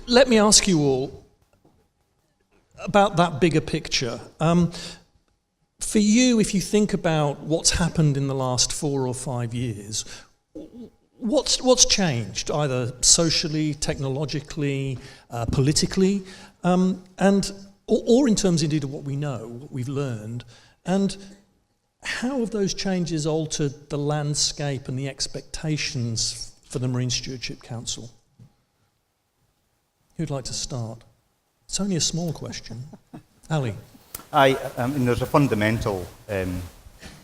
let me ask you all about that bigger picture. For you, if you think about what's happened in the last 4 or 5 years, what's changed, either socially, technologically, politically, or in terms indeed of what we know, what we've learned, and how have those changes altered the landscape and the expectations for the Marine Stewardship Council? Who'd like to start? It's only a small question. Ali. I mean, there's a fundamental in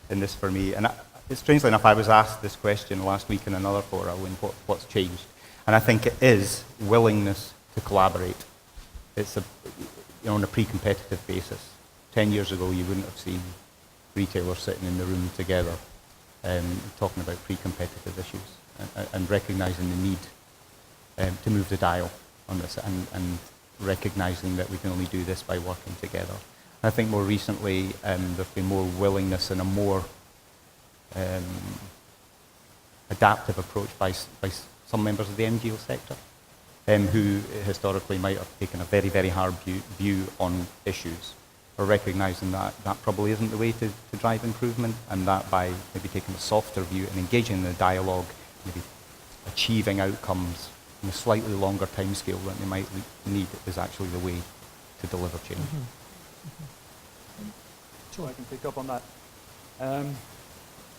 this for me, and strangely enough, I was asked this question last week in another forum, what's changed? And I think it is willingness to collaborate. It's on a pre-competitive basis. 10 years ago, you wouldn't have seen retailers sitting in the room together talking about pre-competitive issues and recognising the need to move the dial on this and recognising that we can only do this by working together. I think more recently there's been more willingness and a more adaptive approach by some members of the NGO sector who historically might have taken a very, very hard view on issues, or recognising that that probably isn't the way to drive improvement, and that by maybe taking a softer view and engaging in the dialogue, maybe achieving outcomes in a slightly longer timescale than they might need is actually the way to deliver change. Sure, I can pick up on that.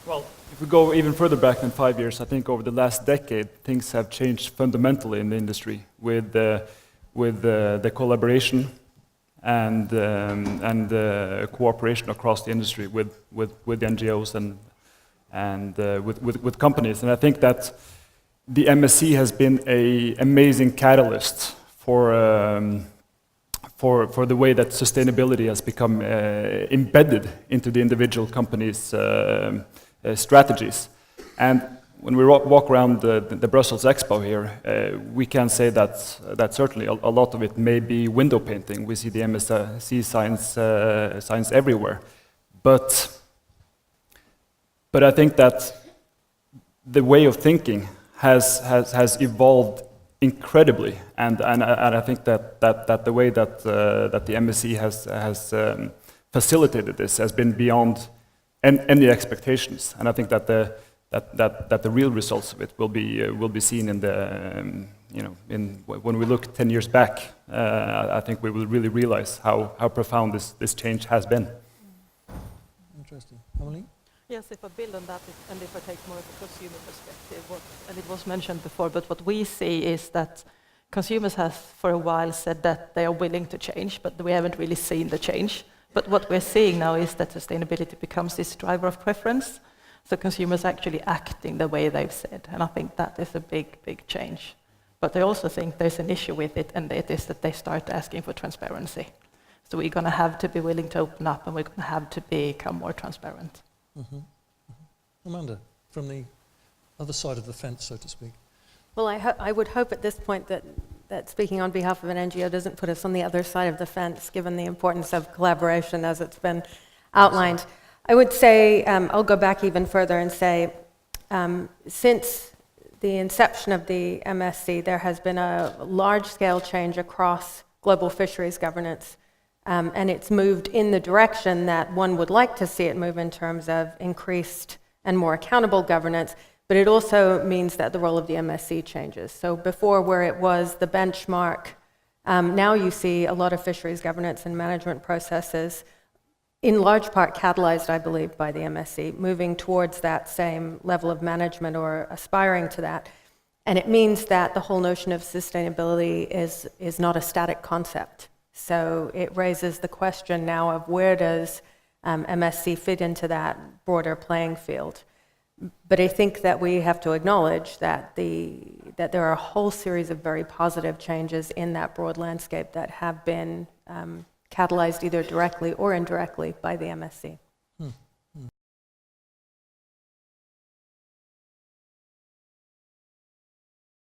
Well, if we go even further back than 5 years, I think over the last decade, things have changed fundamentally in the industry with the collaboration and cooperation across the industry with NGOs and with companies. And I think that the MSC has been an amazing catalyst for the way that sustainability has become embedded into the individual companies' strategies. And when we walk around the Brussels Expo here, we can say that certainly a lot of it may be window painting. We see the MSC signs everywhere. But I think that the way of thinking has evolved incredibly, and I think that the way that the MSC has facilitated this has been beyond any expectations, and I think that the real results of it will be seen in the when we look 10 years back. I think we will really realize how profound this change has been. Interesting, Annelie? Yes, if I build on that, and if I take more of a consumer perspective, and it was mentioned before, but what we see is that consumers have for a while said that they are willing to change, but we haven't really seen the change. But what we're seeing now is that sustainability becomes this driver of preference, so consumers actually acting the way they've said, and I think that is a big, big change. But I also think there's an issue with it, and it is that they start asking for transparency. So we're going to have to be willing to open up, and we're going to have to become more transparent. Amanda, from the other side of the fence, so to speak. Well, I would hope at this point that speaking on behalf of an NGO doesn't put us on the other side of the fence, given the importance of collaboration as it's been outlined. I would say, I'll go back even further and say, since the inception of the MSC, there has been a large-scale change across global fisheries governance. And it's moved in the direction that one would like to see it move in terms of increased and more accountable governance, but it also means that the role of the MSC changes. So before, where it was the benchmark, now you see a lot of fisheries governance and management processes, in large part catalyzed, I believe, by the MSC, moving towards that same level of management or aspiring to that. And it means that the whole notion of sustainability is not a static concept. So it raises the question now of where does MSC fit into that broader playing field. But I think that we have to acknowledge that there are a whole series of very positive changes in that broad landscape that have been catalyzed either directly or indirectly by the MSC.